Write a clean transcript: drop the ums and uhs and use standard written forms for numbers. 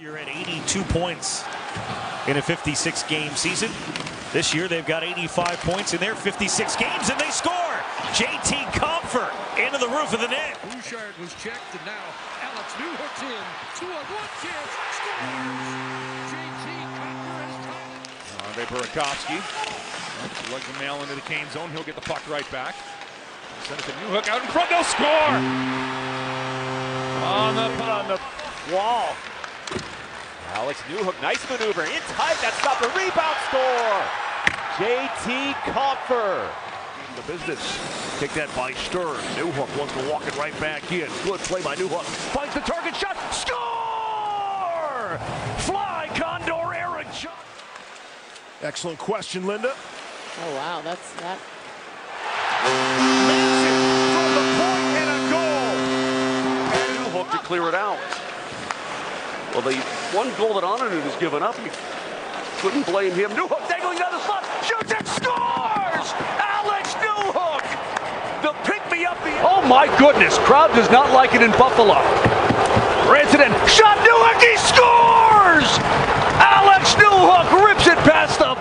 You're at 82 points in a 56-game season. This year they've got 85 points in their 56 games, and they score! JT Compher into the roof of the net. Bouchard was checked, and now Alex Newhook's in. 2-on-1 chance. Scores! JT Compher has tied it. Andre Burakovsky lugs the mail into the Kane zone. He'll get the puck right back. Send it to Newhook out in front. No score! On the wall. Alex Newhook, nice maneuver, in tight, that stopped the rebound, score! JT Compher. The business, take that by Stern. Newhook wants to walk it right back in. Good play by Newhook, finds the target shot, score! Fly, Condor, Aaron shot. Excellent question, Linda. Oh wow, that's that. Massive from the point and a goal. And Newhook to clear it out. Well, the one goal that Onanen has given up, you couldn't blame him. Newhook dangling down the slot, shoots and scores! Alex Newhook! The pick-me-up. Oh my goodness, crowd does not like it in Buffalo. Rantanen, shot Newhook, he scores! Alex Newhook rips it past the